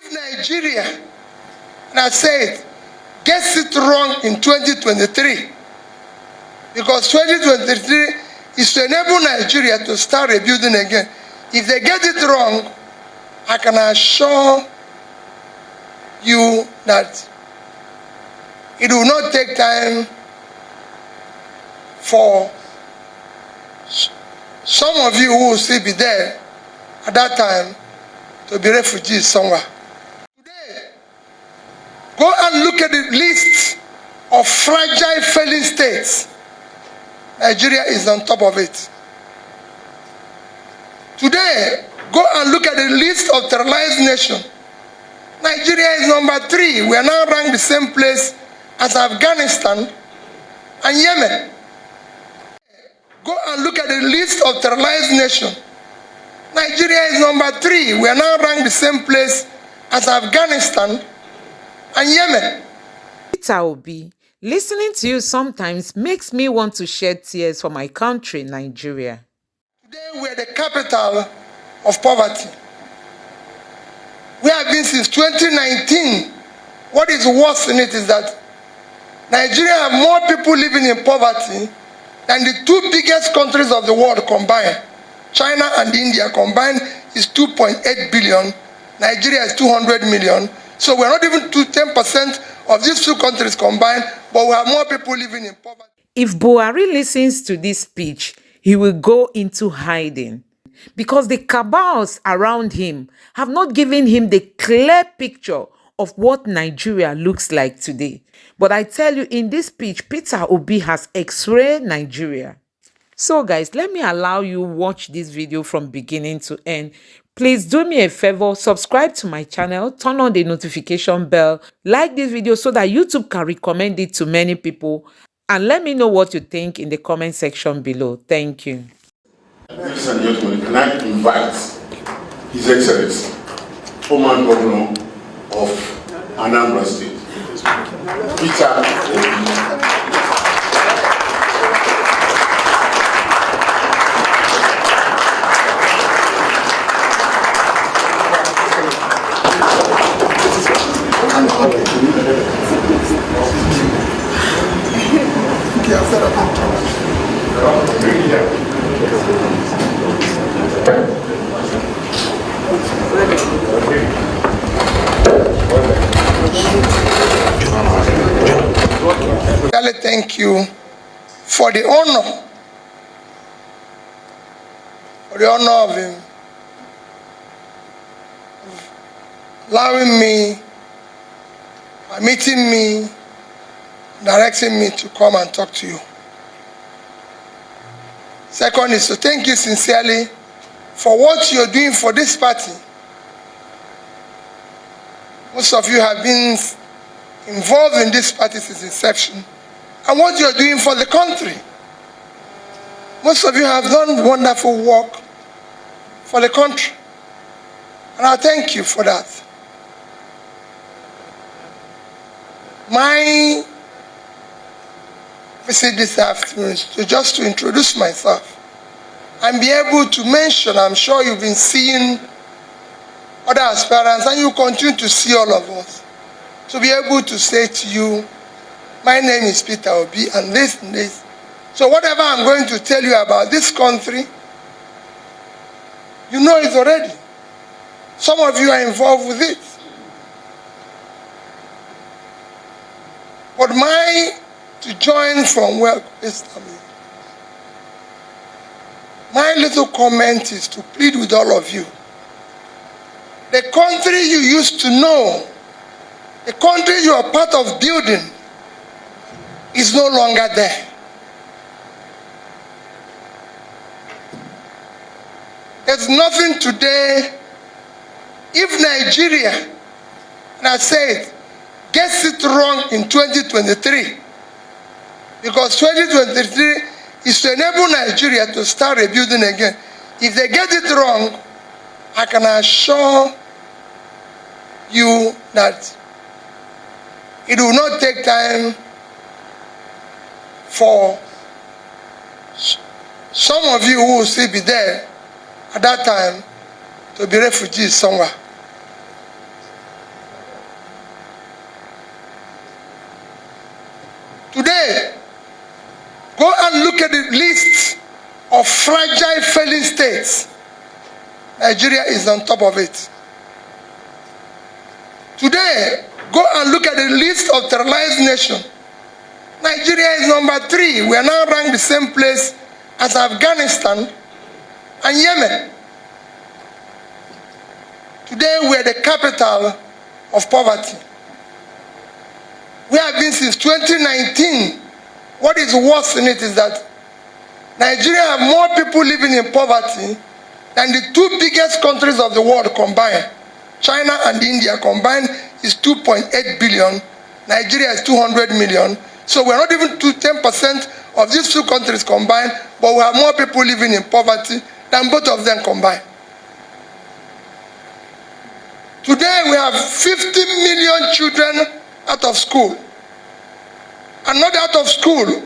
If Nigeria, and I said, gets it wrong in 2023, because 2023 is to enable Nigeria to start rebuilding again. If they get it wrong, I can assure you that it will not take time for some of you who will still be there at that time to be refugees somewhere. Today, go and look at the list of fragile failing states. Nigeria is on top of it. Today, go and look at the list of terrorized nations. Nigeria is number 3. We are now ranked the same place as Afghanistan and Yemen. Go and look at the list of terrorized nations. Nigeria is number 3. We are now ranked the same place as Afghanistan and Yemen. Peter Obi, listening to you sometimes makes me want to shed tears for my country, Nigeria. Today we are the capital of poverty. We have been since 2019. What is worse in it is that Nigeria have more people living in poverty than the 2 biggest countries of the world combined. China and India combined is 2.8 billion. Nigeria is 200 million. So we're not even to 10% of these 2 countries combined, but we have more people living in poverty. If Buhari listens to this speech, he will go into hiding because the cabals around him have not given him the clear picture of what Nigeria looks like today. But I tell you, in this speech, Peter Obi has x-rayed Nigeria. So guys, let me allow you watch this video from beginning to end. Please do me a favor, subscribe to my channel, turn on the notification bell, like this video so that YouTube can recommend it to many people, and let me know what you think in the comment section below. Thank you. Ladies and gentlemen, can I invite His Excellency, former Governor of Anambra State, Peter Obi. Really thank you for the honor, of him allowing me, permitting me, directing me to come and talk to you. Second is to thank you sincerely for what you're doing for this party. Most of you have been involved in this party since inception, and what you're doing for the country. Most of you have done wonderful work for the country, and I thank you for that. My visit this afternoon is just to introduce myself and be able to mention, I'm sure you've been seeing other aspirants and you continue to see all of us, to be able to say to you, my name is Peter Obi and this and this. So whatever I'm going to tell you about this country, you know it already. Some of you are involved with it. But to join from where my little comment is to plead with all of you. The country you used to know, the country you are part of building, is no longer there. There's nothing today. If Nigeria, and I said, gets it wrong in 2023, because 2023 is to enable Nigeria to start rebuilding again. If they get it wrong, I can assure you that it will not take time for some of you who will still be there at that time to be refugees somewhere. Today, go and look at the list of fragile failing states. Nigeria is on top of it. Today, go and look at the list of terrorized nations. Nigeria is number 3. We are now ranked the same place as Afghanistan and Yemen. Today, we are the capital of poverty. We have been since 2019. What is worse in it is that Nigeria have more people living in poverty than the 2 biggest countries of the world combined. China and India combined is 2.8 billion. Nigeria is 200 million. So we're not even to 10% of these 2 countries combined, but we have more people living in poverty than both of them combined. Today we have 50 million children out of school. And not out of school.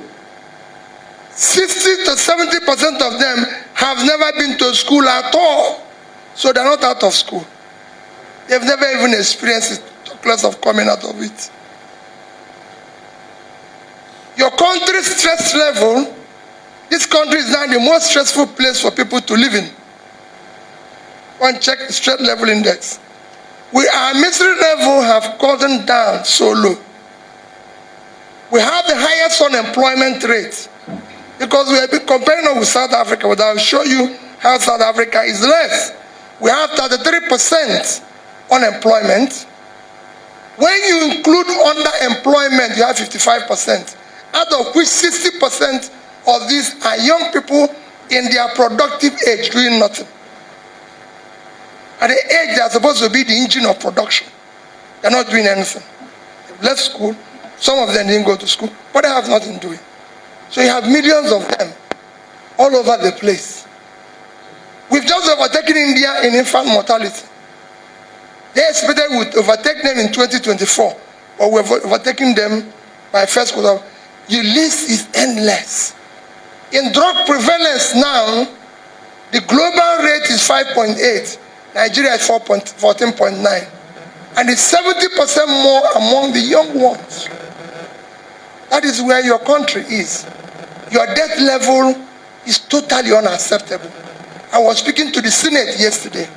60 to 70% of them have never been to school at all. So they're not out of school. They've never even experienced the class of coming out of it. Your country's stress level, this country is now the most stressful place for people to live in. Go and check the stress level index. Our misery level have gone down so low. We have the highest unemployment rate because we have been comparing with South Africa, but I'll show you how South Africa is less. We have 33% unemployment. When you include underemployment, you have 55%, out of which 60% of these are young people in their productive age doing nothing. At the age they are supposed to be the engine of production, they're not doing anything. They've left school. Some of them didn't go to school, but they have nothing doing. So you have millions of them all over the place. We've just overtaken India in infant mortality. They expected we would overtake them in 2024, but we've overtaken them by first quarter. The list is endless. In drug prevalence now, the global rate is 5.8. Nigeria is 14.9. And it's 70% more among the young ones. That is where your country is. Your debt level is totally unacceptable. I was speaking to the Senate yesterday,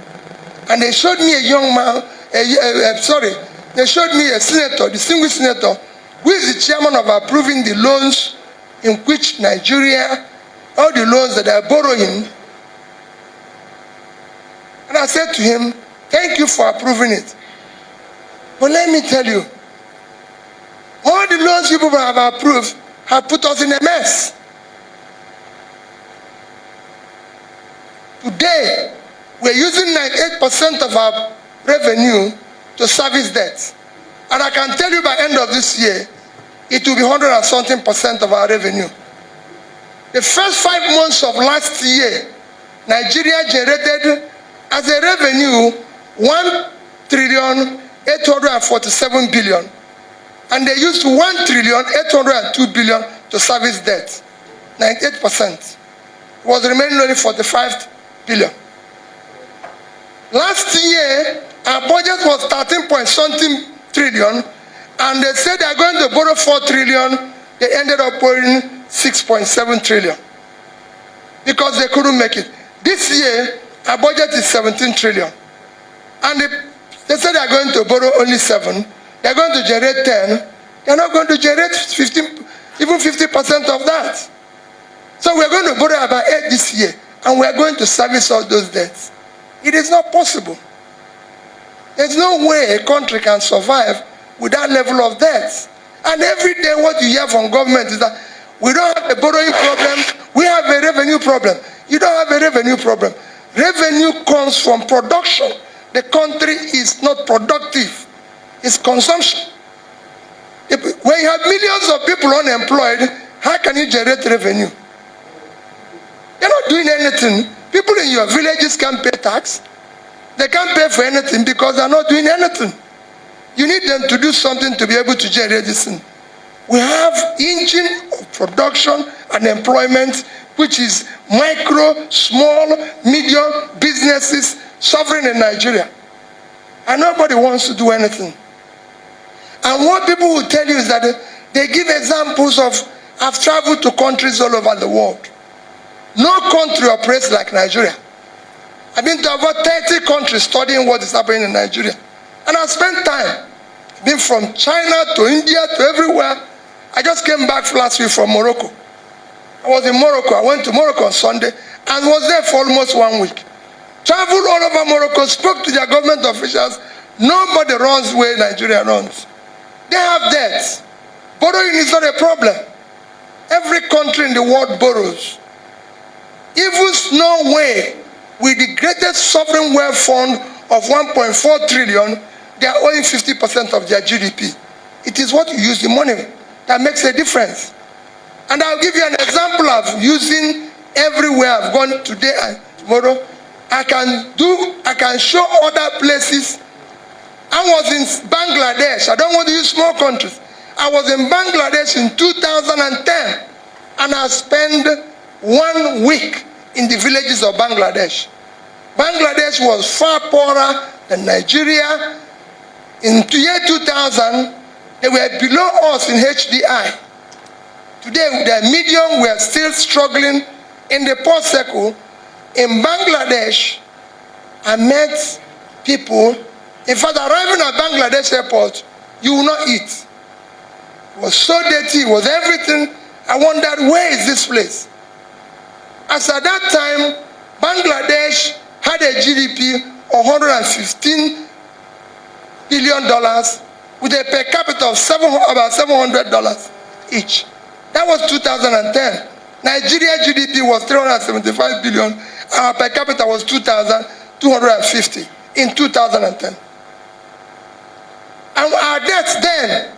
and they showed me a young man, they showed me a senator, distinguished senator, who is the chairman of approving the loans in which Nigeria, all the loans that they are borrowing. And I said to him, thank you for approving it. But let me tell you, all the loans people have approved have put us in a mess. Today, we're using 98% of our revenue to service debt. And I can tell you by end of this year, it will be 100 and something % of our revenue. The first 5 months of last year, Nigeria generated as a revenue 1,847 billion. And they used 1,802 billion to service debt. 98%. It was remaining only 45 billion. Last year, our budget was 13.something trillion, and they said they are going to borrow 4 trillion. They ended up borrowing 6.7 trillion because they couldn't make it. This year, our budget is 17 trillion. And they said they are going to borrow only 7. They are going to generate 10. They are not going to generate 15, even 50% of that. So we are going to borrow about 8 this year, and we are going to service all those debts. It is not possible. There's no way a country can survive with that level of debt. And every day what you hear from government is that we don't have a borrowing problem, we have a revenue problem. You don't have a revenue problem. Revenue comes from production. The country is not productive. It's consumption. When you have millions of people unemployed, how can you generate revenue? You're not doing anything. People in your villages can't pay tax. They can't pay for anything because they're not doing anything. You need them to do something to be able to generate this thing. We have engine of production and employment, which is micro, small, medium businesses suffering in Nigeria. And nobody wants to do anything. And what people will tell you is that They give examples of, I've traveled to countries all over the world. No country operates like Nigeria. I've been to about 30 countries studying what is happening in Nigeria. And I've spent time. I've been from China to India to everywhere. I just came back last week from Morocco. I was in Morocco. I went to Morocco on Sunday and was there for almost 1 week. Traveled all over Morocco, spoke to their government officials. Nobody runs the way Nigeria runs. They have debts. Borrowing is not a problem. Every country in the world borrows. Even Norway, with the greatest sovereign wealth fund of 1.4 trillion, they are owing 50% of their GDP. It is what you use the money that makes a difference. And I'll give you an example of using everywhere I've gone today and tomorrow. I can show other places. I was in Bangladesh. I don't want to use small countries. I was in Bangladesh in 2010, and I spent 1 week in the villages of Bangladesh. Bangladesh was far poorer than Nigeria. In the year 2000, they were below us in HDI. Today, with their medium, we are still struggling in the poor circle. In Bangladesh, I met people. In fact, arriving at Bangladesh airport, you will not eat. It was so dirty, it was everything. I wondered, where is this place? As at that time, Bangladesh had a GDP of $115 billion with a per capita of about $700 each. That was 2010. Nigeria GDP was 375 billion, our per capita was 2,250 in 2010. And our debts then,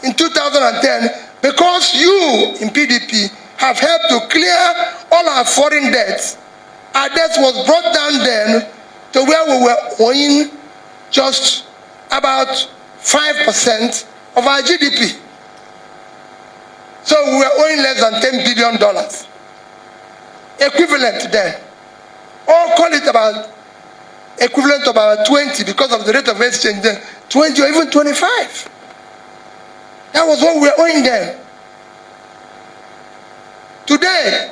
in 2010, because you in PDP have helped to clear all our foreign debts, our debts was brought down then to where we were owing just about 5% of our GDP. So we were owing less than $10 billion. Equivalent then. Or call it about equivalent to about 20 because of the rate of exchange then. 20 or even 25. That was what we were owing then. Today,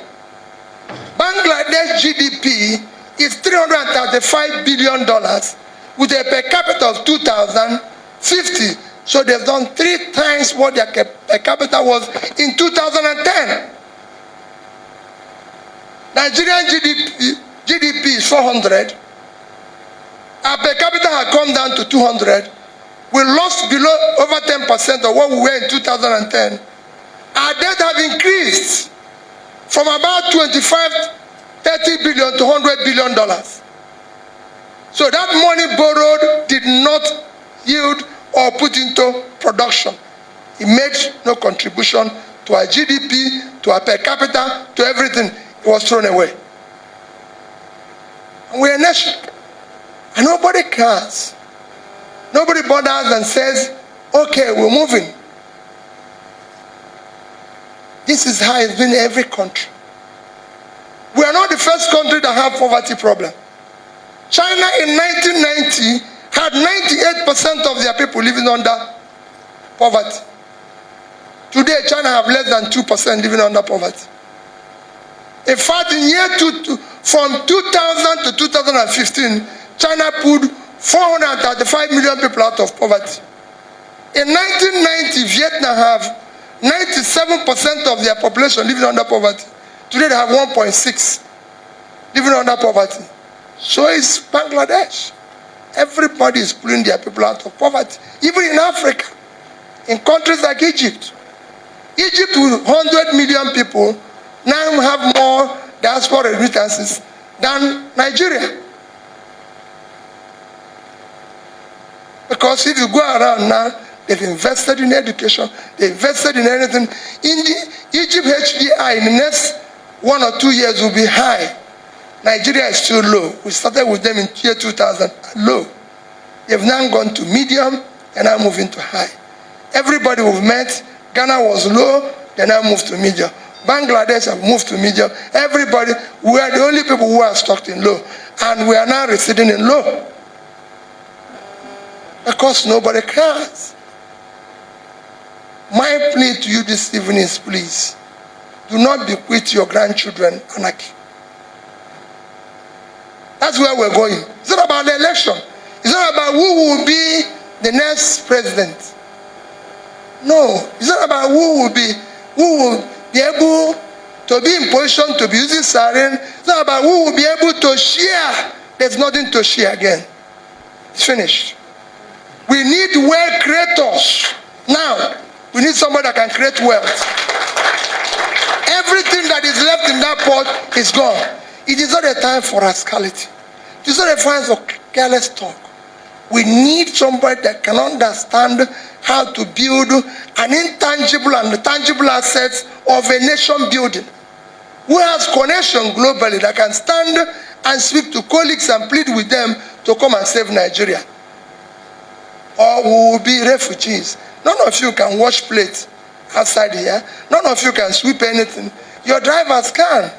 Bangladesh GDP is $335 billion with a per capita of 2,050. So they've done 3 times what their per capita was in 2010. Nigerian GDP is 400. Our per capita had come down to 200. We lost below over 10% of what we were in 2010. Our debt have increased from about 30 billion to $100 billion. So that money borrowed did not yield or put into production. It made no contribution to our GDP, to our per capita, to everything. It was thrown away. And we're a nation. And nobody cares. Nobody bothers and says, okay, we're moving. This is how it's been in every country. We are not the first country that have poverty problem. China in 1990 had 98% of their people living under poverty. Today, China have less than 2% living under poverty. In fact, in from 2000 to 2015, China pulled 435 million people out of poverty. In 1990, Vietnam have 97% of their population living under poverty. Today they have 1.6 living under poverty. So is Bangladesh. Everybody is pulling their people out of poverty. Even in Africa, in countries like Egypt. Egypt with 100 million people now have more diaspora remittances than Nigeria. Because if you go around now, they've invested in education, they've invested in anything. In the Egypt HDI in the next 1 or 2 years will be high. Nigeria is still low. We started with them in year 2000, low. They've now gone to medium, and now moving to high. Everybody we've met, Ghana was low, they now moved to medium. Bangladesh have moved to medium. Everybody, we are the only people who are stuck in low. And we are now receding in low. Because nobody cares. My plea to you this evening is, please, do not bequeath your grandchildren anarchy. That's where we're going. It's not about the election. It's not about who will be the next president. No, it's not about who will be able to be in position to be using siren. It's not about who will be able to share. There's nothing to share again. It's finished. We need wealth creators. Now, we need somebody that can create wealth. Everything that is left in that pot is gone. It is not a time for rascality. It is not a time for careless talk. We need somebody that can understand how to build an intangible and tangible assets of a nation building. Who has connection globally that can stand and speak to colleagues and plead with them to come and save Nigeria. Or we will be refugees. None of you can wash plates outside here. None of you can sweep anything. Your drivers can.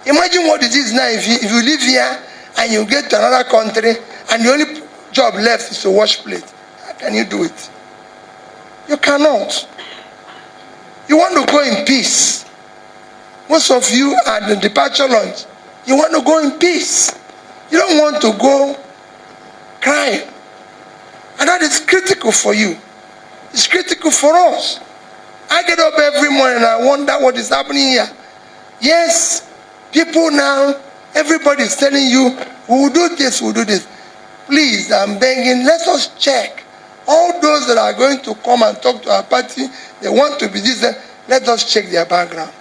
Imagine what it is now if you live here and you get to another country and the only job left is to wash plates. How can you do it? You cannot. You want to go in peace. Most of you at the departure lunch, you want to go in peace. You don't want to go crying. And that is critical for you. It's critical for us. I get up every morning and I wonder what is happening here. Yes, people now, everybody is telling you, we will do this, we will do this. Please, I'm begging, let us check. All those that are going to come and talk to our party, they want to be this, let us check their background.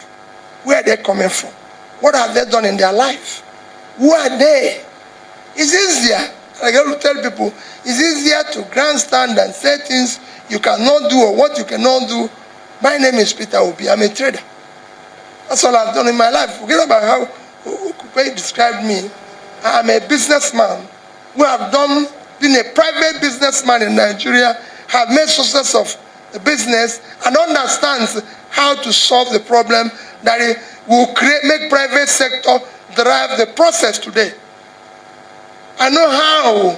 Where are they coming from? What have they done in their life? Who are they? It's easier. I got to tell people, it's easier to grandstand and say things you cannot do or what you cannot do. My name is Peter Obi. I'm a trader. That's all I've done in my life. Forget about how Kupe described me. I'm a businessman who have been a private businessman in Nigeria, have made success of the business and understands how to solve the problem that it will make private sector drive the process today. I know how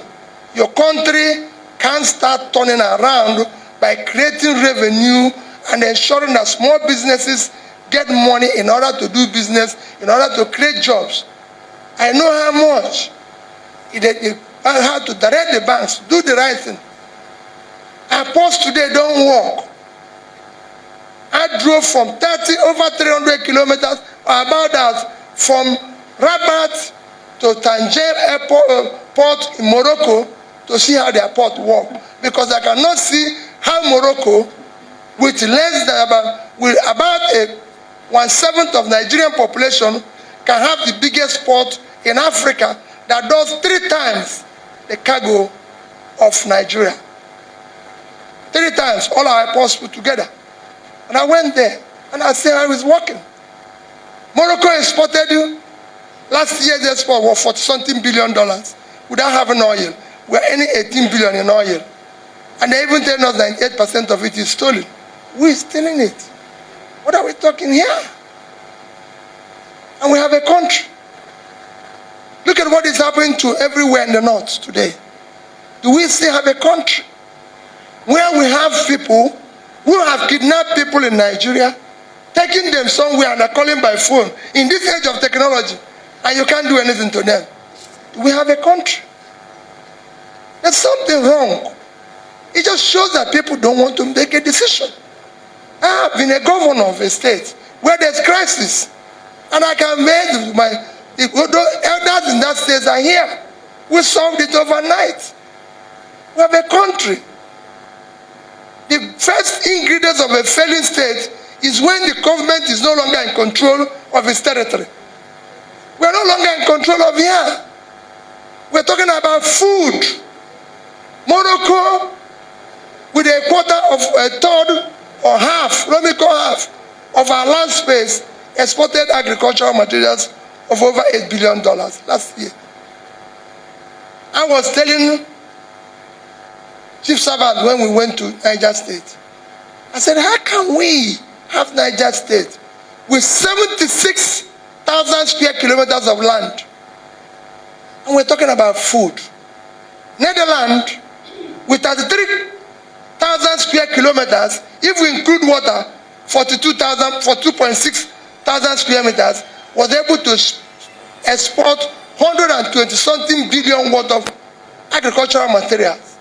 your country can start turning around by creating revenue and ensuring that small businesses get money in order to do business, in order to create jobs. I know how much how to direct the banks to do the right thing. Our ports today don't work. I drove from over 300 kilometers, or about that, from Rabat to Tangier airport, port in Morocco to see how their port works. Because I cannot see how Morocco, with less than about 1/7 of Nigerian population, can have the biggest port in Africa that does 3 times the cargo of Nigeria. 3 times, all our ports put together. And I went there, and I said I was working. Morocco exported, last year's export was $40-something billion without having oil. We're earning $18 billion in oil. And they even tell us that 98% of it is stolen. We're stealing it. What are we talking here? And we have a country. Look at what is happening to everywhere in the north today. Do we still have a country where we have people who have kidnapped people in Nigeria, taking them somewhere and are calling by phone in this age of technology, and you can't do anything to them? Do we have a country? There's something wrong. It just shows that people don't want to make a decision. I have been a governor of a state where there's crisis, and I can make the elders in that state are here. We solved it overnight. We have a country. The first ingredients of a failing state is when the government is no longer in control of its territory. We are no longer in control of here. We're talking about food. Morocco, with a third or half, let me call half, of our land space, exported agricultural materials of over $8 billion last year. I was telling Chief Servant when we went to Niger State, I said, how can we have Niger State with 76,000 square kilometers of land? And we're talking about food. Netherlands, with 33,000 square kilometers, if we include water, 42.6 thousand square meters, was able to export 120 something billion worth of agricultural materials.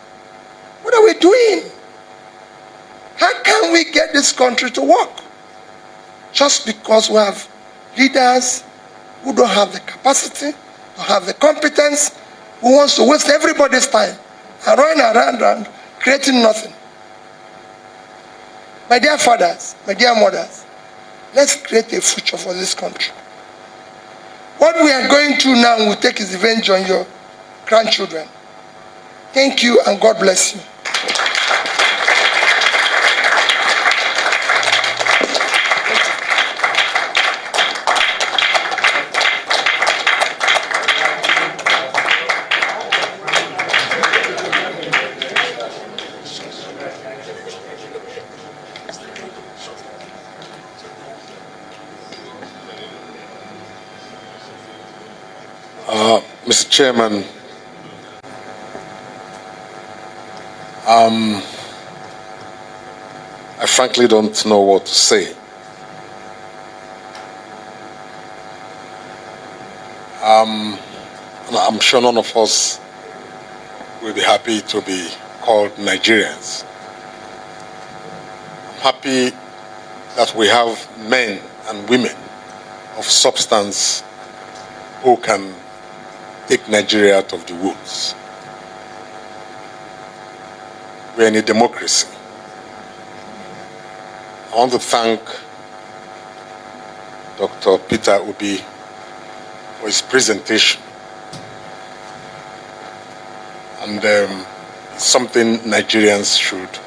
What are we doing? How can we get this country to work? Just because we have leaders who don't have the capacity, don't have the competence, who wants to waste everybody's time and run around and creating nothing. My dear fathers, my dear mothers, let's create a future for this country. What we are going through now will take its revenge on your grandchildren. Thank you and God bless you. Mr. Chairman, I frankly don't know what to say. I'm sure none of us will be happy to be called Nigerians. I'm happy that we have men and women of substance who can take Nigeria out of the woods. We're in a democracy. I want to thank Dr. Peter Obi for his presentation. And it's something Nigerians should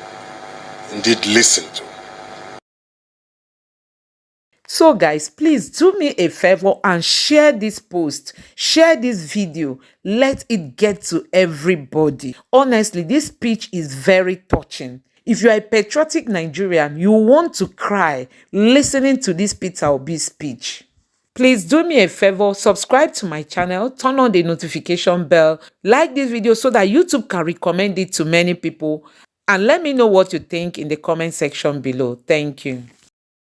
indeed listen to. So guys, please do me a favor and share this post, share this video, let it get to everybody. Honestly, this speech is very touching. If you are a patriotic Nigerian, you want to cry listening to this Peter Obi speech. Please do me a favor, subscribe to my channel, turn on the notification bell, like this video so that YouTube can recommend it to many people, and let me know what you think in the comment section below. Thank you.